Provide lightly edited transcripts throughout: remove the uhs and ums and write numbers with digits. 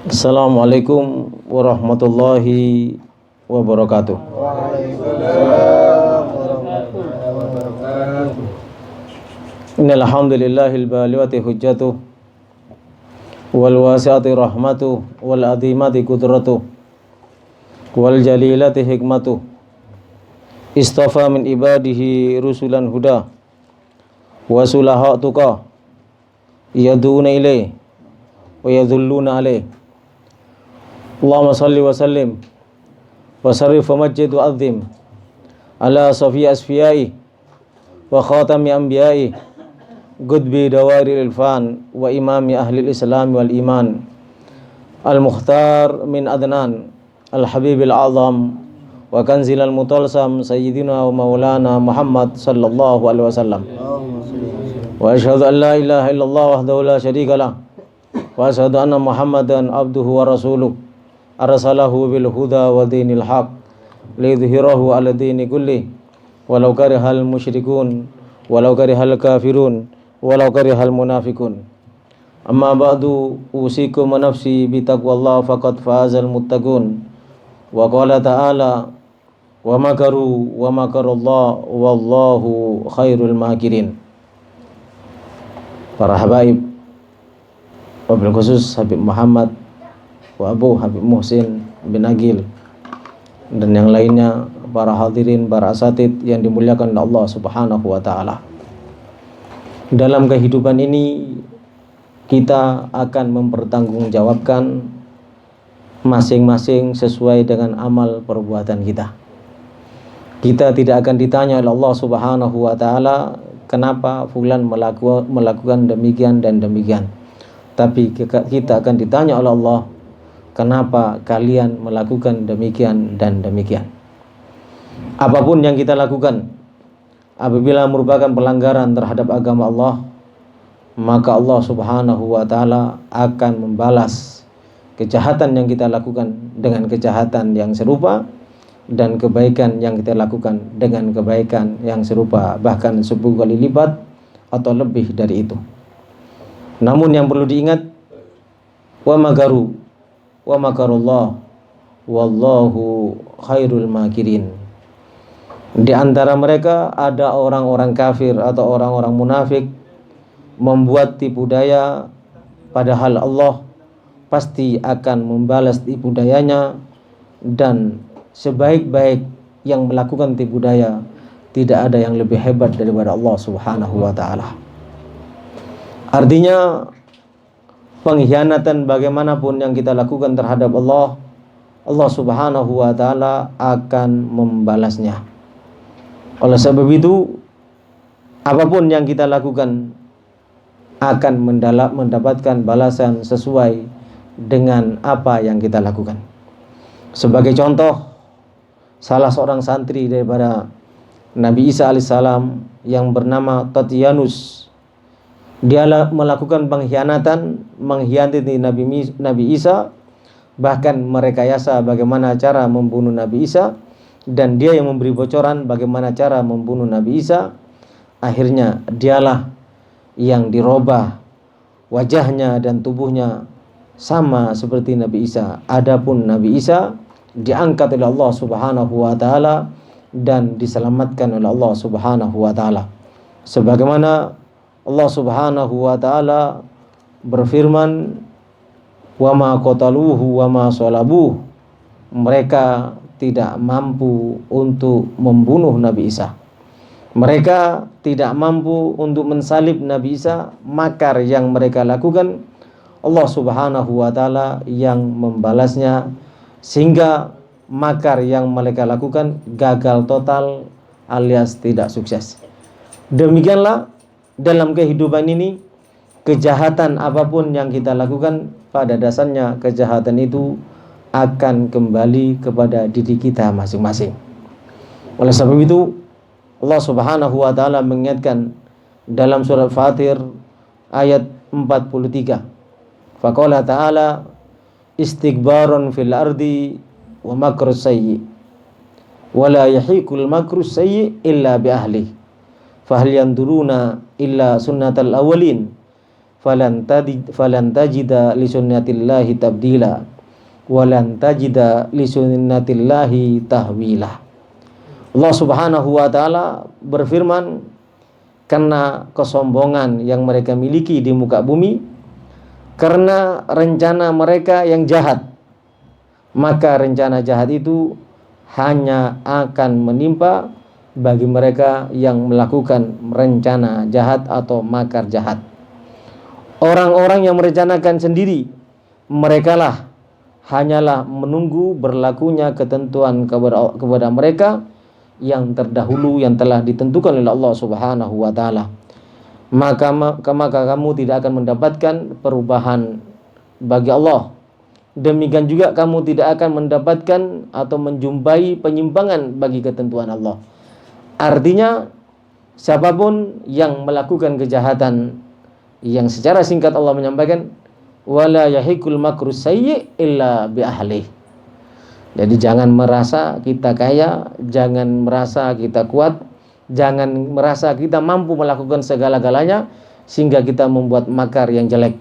Assalamualaikum warahmatullahi wabarakatuh. Waalaikumsalam warahmatullahi wabarakatuh. Innal hamdalillahil baliwati hujjatuh wal wasi'ati rahmatuh wal adhimati qudratuh wal jalilati hikmatuh istafa min ibadihi rusulan huda wa sulaha tuqa yad'una ilaih wa yadhulluna alaih. Allahumma salli wa sallim wa sarrif wa majjid wa azim ala safi asfiyai wa khatami anbiyai gudbi dawari ilfan wa imami ahli islam wal iman al-mukhtar min adnan al-habibil azam wa kanzil al-mutalsam sayyidina wa maulana Muhammad sallallahu alaihi wasallam. Wa asyhadu an la ilaha illallah wahdahu la syarika lah wa asyhadu anna Muhammadan abduhu wa rasuluh arsalahu bil huda wa dinil haq liyudhhirahu ala dini kulli walau karihal musyrikun walau karihal kafirun walau karihal munafikun. Amma ba'du, usikum wa nafsi bi taqwallah faqad fazal muttaqun. Wa qala ta'ala wa makaru wa makarallah wallahu khairul makirin. Para habaib, wabil khusus Habib Muhammad wa Abu Habib Muhsin bin Agil dan yang lainnya, para hadirin, para asatid yang dimuliakan oleh Allah Subhanahu wa taala. Dalam kehidupan ini kita akan mempertanggungjawabkan masing-masing sesuai dengan amal perbuatan kita. Kita tidak akan ditanya oleh Allah Subhanahu wa taala kenapa fulan melakukan demikian dan demikian. Tapi kita akan ditanya oleh Allah, kenapa kalian melakukan demikian dan demikian. Apapun yang kita lakukan, apabila merupakan pelanggaran terhadap agama Allah, maka Allah Subhanahu wa taala akan membalas kejahatan yang kita lakukan dengan kejahatan yang serupa, dan kebaikan yang kita lakukan dengan kebaikan yang serupa, bahkan 10 kali lipat atau lebih dari itu. Namun yang perlu diingat, wa makaru wa makarullah wallahu khairul makirin. Di antara mereka ada orang-orang kafir atau orang-orang munafik membuat tipu daya, padahal Allah pasti akan membalas tipu dayanya, dan sebaik-baik yang melakukan tipu daya tidak ada yang lebih hebat daripada Allah Subhanahu wa taala. Artinya pengkhianatan bagaimanapun yang kita lakukan terhadap Allah, Allah Subhanahu wa taala akan membalasnya. Oleh sebab itu, apapun yang kita lakukan akan mendapatkan balasan sesuai dengan apa yang kita lakukan. Sebagai contoh, salah seorang santri daripada Nabi Isa alaihissalam yang bernama Tatianus, dia melakukan pengkhianatan, mengkhianati Nabi Isa, bahkan merekayasa bagaimana cara membunuh Nabi Isa, dan dia yang memberi bocoran bagaimana cara membunuh Nabi Isa. Akhirnya dialah yang dirubah wajahnya dan tubuhnya sama seperti Nabi Isa. Adapun Nabi Isa diangkat oleh Allah Subhanahu wa taala dan diselamatkan oleh Allah Subhanahu wa taala. Sebagaimana Allah Subhanahu wa taala berfirman, wa ma qataluhu wa ma salabuh. Mereka tidak mampu untuk membunuh Nabi Isa. Mereka tidak mampu untuk mensalib Nabi Isa. Makar yang mereka lakukan, Allah Subhanahu wa taala yang membalasnya, sehingga makar yang mereka lakukan gagal total alias tidak sukses. Demikianlah dalam kehidupan ini, kejahatan apapun yang kita lakukan, pada dasarnya kejahatan itu akan kembali kepada diri kita masing-masing. Oleh sebab itu, Allah Subhanahu wa taala mengingatkan dalam surat Fatir ayat 43. Faqala ta'ala istikbaron fil ardi wa makrus sayyi wa la yahiqul makrus sayyi illa bi ahli fahal yanduruna illa sunnatal awwalin falan tajida li sunnatillahi tabdila walan tajida li sunnatillahi tahwila. Allah Subhanahu wa taala berfirman, karena kesombongan yang mereka miliki di muka bumi, karena rencana mereka yang jahat, maka rencana jahat itu hanya akan menimpa bagi mereka yang melakukan rencana jahat atau makar jahat. Orang-orang yang merencanakan sendiri, merekalah hanyalah menunggu berlakunya ketentuan kepada mereka yang terdahulu yang telah ditentukan oleh Allah Subhanahu wa taala. Maka kamu tidak akan mendapatkan perubahan bagi Allah. Demikian juga kamu tidak akan mendapatkan atau menjumpai penyimpangan bagi ketentuan Allah. Artinya, siapapun yang melakukan kejahatan, yang secara singkat Allah menyampaikan, wala yahikul makru sayyi illa bi ahli. Jadi jangan merasa kita kaya, jangan merasa kita kuat, jangan merasa kita mampu melakukan segala-galanya sehingga kita membuat makar yang jelek,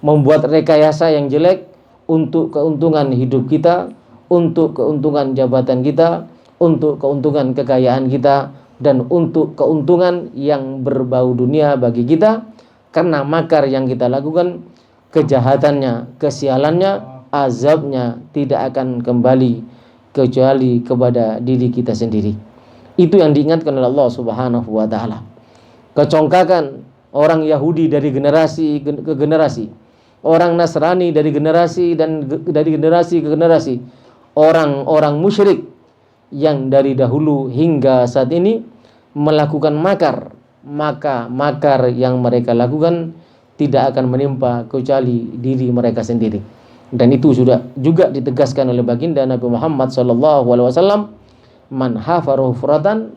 membuat rekayasa yang jelek untuk keuntungan hidup kita, untuk keuntungan jabatan kita, untuk keuntungan kekayaan kita, dan untuk keuntungan yang berbau dunia bagi kita. Karena makar yang kita lakukan, kejahatannya, kesialannya, azabnya tidak akan kembali kecuali kepada diri kita sendiri. Itu yang diingatkan oleh Allah Subhanahu wa taala. Kecongkakan orang Yahudi dari generasi ke generasi, orang Nasrani dari generasi ke generasi, orang-orang musyrik yang dari dahulu hingga saat ini melakukan makar, maka makar yang mereka lakukan tidak akan menimpa kecuali diri mereka sendiri. Dan itu sudah juga ditegaskan oleh baginda Nabi Muhammad SAW, man hafara hufratan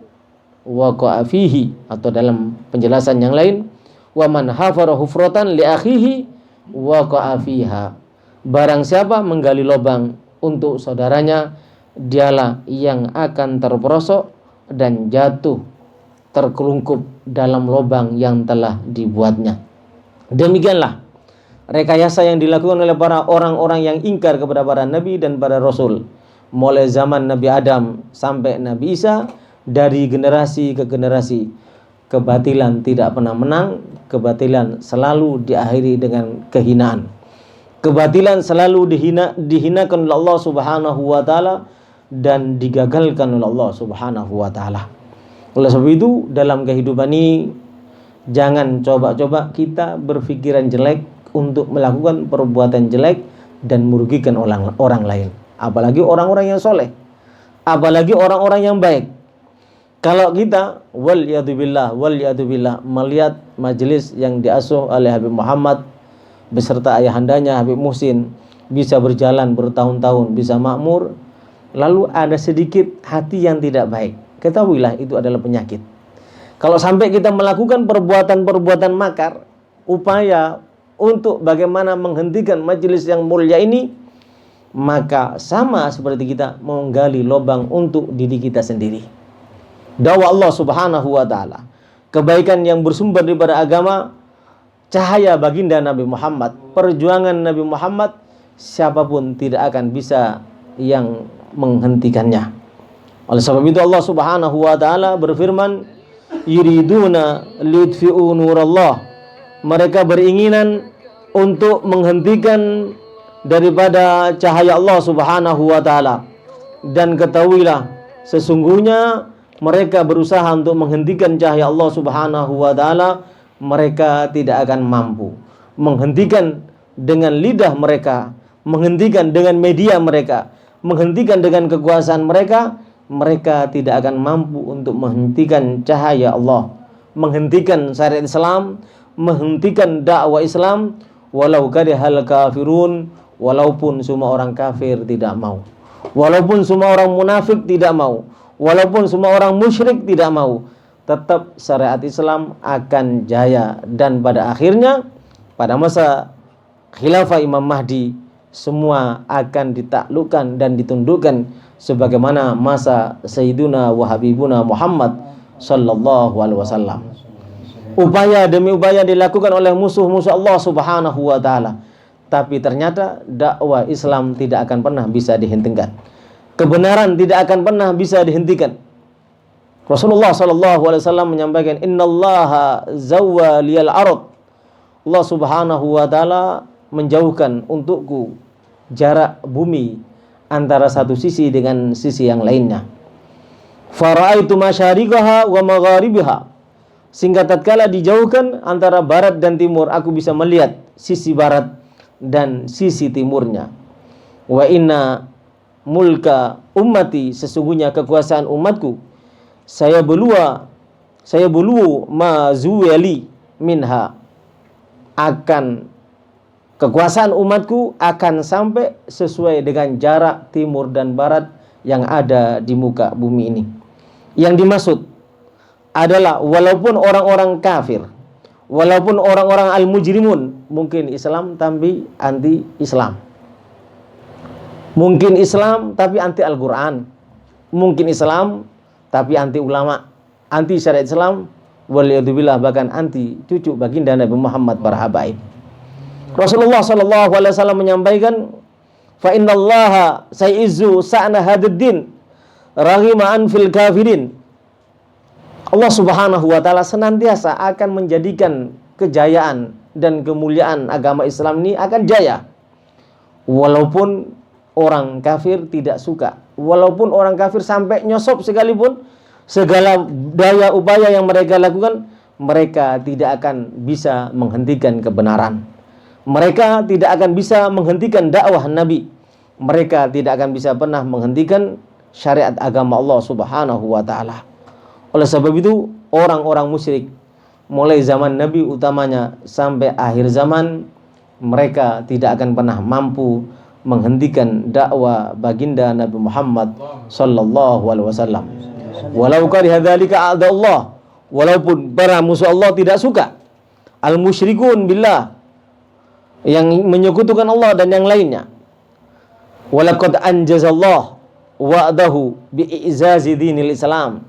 waqa'a fihi, atau dalam penjelasan yang lain, wa man hafara hufratan li akhihi waqa'a fiha. Barang siapa menggali lubang untuk saudaranya, dialah yang akan terperosok dan jatuh terkelungkup dalam lubang yang telah dibuatnya. Demikianlah rekayasa yang dilakukan oleh para orang-orang yang ingkar kepada para nabi dan para rasul, mulai zaman Nabi Adam sampai Nabi Isa, dari generasi ke generasi. Kebatilan tidak pernah menang, kebatilan selalu diakhiri dengan kehinaan. Kebatilan selalu dihinakan oleh Allah Subhanahu wa taala dan digagalkan oleh Allah Subhanahu wa taala. Oleh sebab itu, dalam kehidupan ini jangan coba-coba kita berpikiran jelek untuk melakukan perbuatan jelek dan merugikan orang lain, apalagi orang-orang yang soleh, apalagi orang-orang yang baik. Kalau kita wal yadubillah melihat majelis yang diasuh oleh Habib Muhammad beserta ayahandanya Habib Muhsin bisa berjalan bertahun-tahun, bisa makmur, lalu ada sedikit hati yang tidak baik, ketahuilah itu adalah penyakit. Kalau sampai kita melakukan perbuatan-perbuatan makar, upaya untuk bagaimana menghentikan majelis yang mulia ini, maka sama seperti kita menggali lubang untuk diri kita sendiri. Dakwah Allah Subhanahu wa taala, kebaikan yang bersumber daripada agama, cahaya baginda Nabi Muhammad, perjuangan Nabi Muhammad, siapapun tidak akan bisa yang menghentikannya. Oleh sebab itu Allah Subhanahu wa taala berfirman, yuriduna liyutfi'u nurallah, mereka beringinan untuk menghentikan daripada cahaya Allah Subhanahu wa taala. Dan ketahuilah, sesungguhnya mereka berusaha untuk menghentikan cahaya Allah Subhanahu wa taala, mereka tidak akan mampu menghentikan dengan lidah mereka, menghentikan dengan media mereka, menghentikan dengan kekuasaan mereka. Mereka tidak akan mampu untuk menghentikan cahaya Allah, menghentikan syariat Islam, menghentikan dakwah Islam, walau karihal kafirun, walaupun semua orang kafir tidak mau, walaupun semua orang munafik tidak mau, walaupun semua orang musyrik tidak mau, tetap syariat Islam akan jaya. Dan pada akhirnya, pada masa khilafah Imam Mahdi, semua akan ditaklukkan dan ditundukkan sebagaimana masa Sayyiduna wa Habibuna Muhammad sallallahu alaihi wasallam. Upaya demi upaya dilakukan oleh musuh-musuh Allah Subhanahu wa taala. Tapi ternyata dakwah Islam tidak akan pernah bisa dihentikan. Kebenaran tidak akan pernah bisa dihentikan. Rasulullah sallallahu alaihi wasallam menyampaikan, "Innallaha zawwa liyal ard." Allah Subhanahu wa taala menjauhkan untukku jarak bumi antara satu sisi dengan sisi yang lainnya. Fara'aitu masyariqaha wa magharibiha. Sehingga tatkala dijauhkan antara barat dan timur, aku bisa melihat sisi barat dan sisi timurnya. Wa inna mulka ummati, sesungguhnya kekuasaan umatku, saya belu ma zuwali minha, akan kekuasaan umatku akan sampai sesuai dengan jarak timur dan barat yang ada di muka bumi ini. Yang dimaksud adalah walaupun orang-orang kafir, walaupun orang-orang al-mujrimun mungkin Islam tapi anti Islam, mungkin Islam tapi anti Al-Quran, mungkin Islam tapi anti ulama, anti syariat Islam, waliyadzubillah bahkan anti cucu baginda Nabi Muhammad para habaib. Rasulullah sallallahu alaihi wasallam menyampaikan, fa innallaha sayizzu sa'na hadiddin raghima an fil kafirin. Allah Subhanahu wa taala senantiasa akan menjadikan kejayaan dan kemuliaan agama Islam ini akan jaya. Walaupun orang kafir tidak suka, walaupun orang kafir sampai nyosop sekalipun, segala daya upaya yang mereka lakukan, mereka tidak akan bisa menghentikan kebenaran. Mereka tidak akan bisa menghentikan dakwah Nabi. Mereka tidak akan bisa pernah menghentikan syariat agama Allah Subhanahu wa taala. Oleh sebab itu, orang-orang musyrik mulai zaman Nabi utamanya sampai akhir zaman, mereka tidak akan pernah mampu menghentikan dakwah baginda Nabi Muhammad sallallahu alaihi wasallam. Walau kariha dzalika a'da'ullah, walaupun para musuh Allah tidak suka, al-musyrikun billah, yang menyekutukan Allah dan yang lainnya. Walaqad anjazallahu wa'dahu bi'izazi dinil Islam,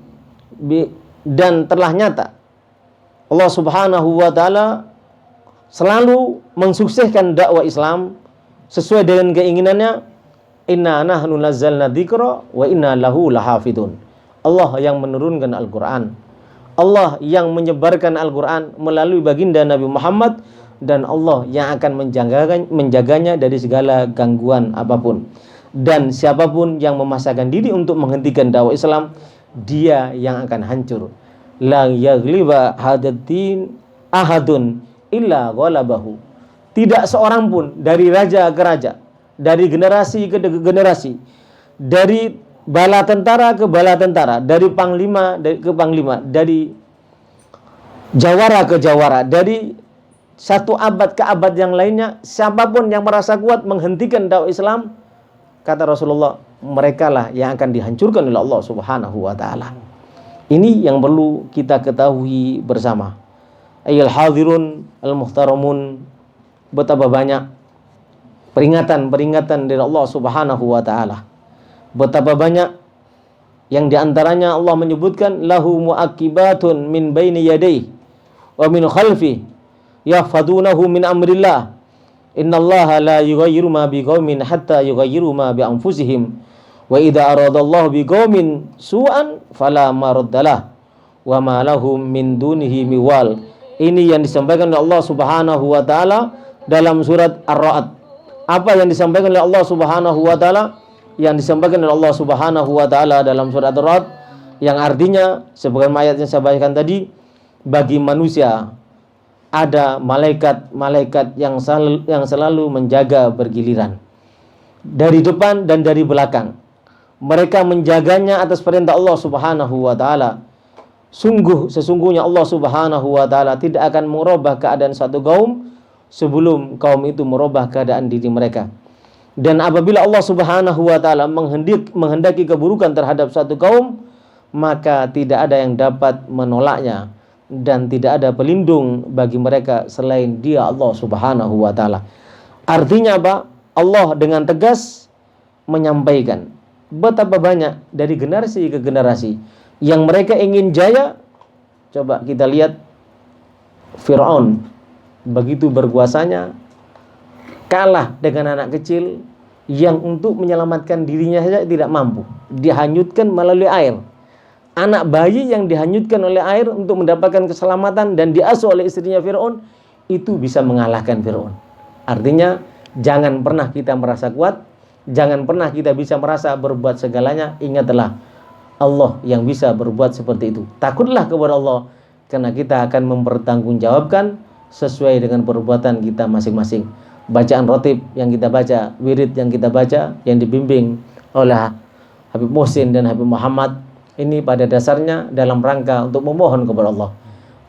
dan telah nyata Allah Subhanahu wa taala selalu mensukseskan dakwah Islam sesuai dengan keinginannya. Inna nahnu nazzalna dzikra wa inna lahu lahafidun. Allah yang menurunkan Al-Quran, Allah yang menyebarkan Al-Quran melalui baginda Nabi Muhammad, dan Allah yang akan menjaganya dari segala gangguan apapun. Dan siapapun yang memaksakan diri untuk menghentikan dakwah Islam, dia yang akan hancur. La yaghliba hadatin ahadun illa ghalabahu. Tidak seorang pun dari raja ke raja, dari generasi ke generasi, dari bala tentara ke bala tentara, dari panglima ke panglima, dari jawara ke jawara, dari satu abad ke abad yang lainnya, siapapun yang merasa kuat menghentikan dakwah Islam, kata Rasulullah, merekalah yang akan dihancurkan oleh Allah Subhanahu wa taala. Ini yang perlu kita ketahui bersama. Ayyuhal hadirun al-muhtaramun, betapa banyak peringatan-peringatan dari Allah Subhanahu wa taala. Betapa banyak yang diantaranya Allah menyebutkan lahu muaqibatun min baini yadayhi wa min khalfi yahfadunahu min amrillah. Innallaha la yughayyiru ma biqaumin hatta yughayyiru ma bi anfusihim. Wa idza aradallahu biqaumin su'an fala maraddalah wa ma lahum min dunihi miwal. Ini yang disampaikan oleh Allah Subhanahu wa taala dalam surat Ar-Ra'd. Apa yang disampaikan oleh Allah Subhanahu wa taala? Yang disampaikan oleh Allah Subhanahu wa taala dalam surat Ar-Ra'd, yang artinya sebagaimana ayat yang saya bacakan tadi, bagi manusia ada malaikat-malaikat yang selalu menjaga bergiliran dari depan dan dari belakang. Mereka menjaganya atas perintah Allah Subhanahu wa taala. Sesungguhnya Allah Subhanahu wa taala tidak akan merubah keadaan satu kaum sebelum kaum itu merubah keadaan diri mereka. Dan apabila Allah Subhanahu wa taala menghendaki keburukan terhadap satu kaum, maka tidak ada yang dapat menolaknya dan tidak ada pelindung bagi mereka selain Dia, Allah Subhanahu wa taala. Artinya apa? Allah dengan tegas menyampaikan betapa banyak dari generasi ke generasi yang mereka ingin jaya. Coba kita lihat Fir'aun begitu berkuasanya kalah dengan anak kecil yang untuk menyelamatkan dirinya saja tidak mampu, dihanyutkan melalui air. Anak bayi yang dihanyutkan oleh air untuk mendapatkan keselamatan dan diasuh oleh istrinya Fir'aun, itu bisa mengalahkan Fir'aun. Artinya jangan pernah kita merasa kuat, jangan pernah kita bisa merasa berbuat segalanya. Ingatlah Allah yang bisa berbuat seperti itu. Takutlah kepada Allah, karena kita akan mempertanggungjawabkan sesuai dengan perbuatan kita masing-masing. Bacaan rotib yang kita baca, wirid yang kita baca, yang dibimbing oleh Habib Muhsin dan Habib Muhammad, ini pada dasarnya dalam rangka untuk memohon kepada Allah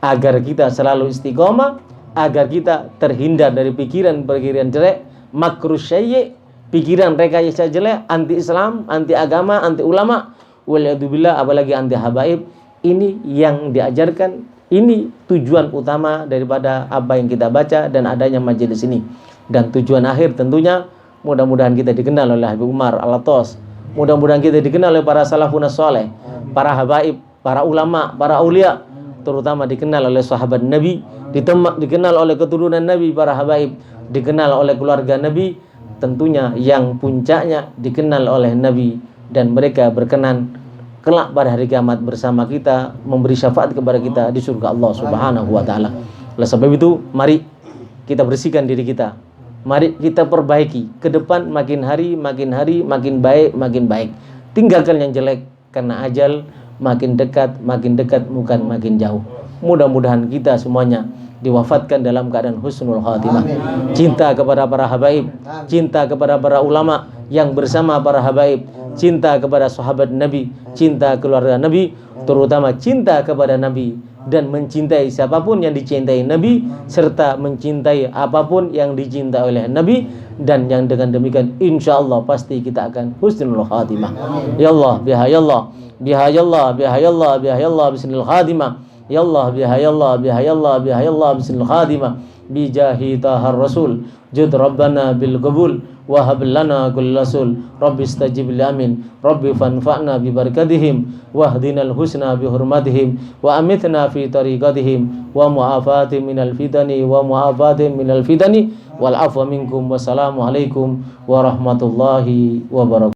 agar kita selalu istiqomah, agar kita terhindar dari pikiran-pikiran jelek, makruh syai', pikiran rekayasa jelek, anti Islam, anti agama, anti ulama, waliyadzubillah, apalagi anti habaib. Ini yang diajarkan, ini tujuan utama daripada apa yang kita baca dan adanya majelis ini. Dan tujuan akhir tentunya mudah-mudahan kita dikenal oleh Habib Umar Al-Atos, mudah-mudahan kita dikenal oleh para salafun saleh, para habaib, para ulama, para aulia, terutama dikenal oleh sahabat Nabi, dikenal oleh keturunan Nabi, para habaib, dikenal oleh keluarga Nabi, tentunya yang puncaknya dikenal oleh Nabi, dan mereka berkenan kelak pada hari kiamat bersama kita, memberi syafaat kepada kita di surga Allah Subhanahu wa taala. Oleh sebab itu, mari kita bersihkan diri kita. Mari kita perbaiki ke depan, makin hari makin baik. Tinggalkan yang jelek, karena ajal makin dekat bukan makin jauh. Mudah-mudahan kita semuanya diwafatkan dalam keadaan husnul khatimah. Cinta kepada para habaib, cinta kepada para ulama yang bersama para habaib, cinta kepada sahabat Nabi, cinta keluarga Nabi, terutama cinta kepada Nabi, dan mencintai siapapun yang dicintai Nabi, serta mencintai apapun yang dicintai oleh Nabi. Dan yang dengan demikian insyaallah pasti kita akan husnul khatimah. Ya Allah, biha ya Allah, biha ya Allah, biha ya Allah, biha ya Allah, bismil khatimah. Ya Allah, biha ya Allah, biha ya Allah, biha ya Allah, bismil khatimah. Bijahi tahar rasul jud rabbana bil qabul wa hab lana kull rasul rabbi istajib li amin rabbi fanfa'na bi barakatihim wahdinal husna bi hurmatihim wa amitna fi tariqatihim wa mu'afatihim minal fitani wa mu'afatihim minal fitani wal afwa minkum. Wassalamu alaikum warahmatullahi wabarakatuh.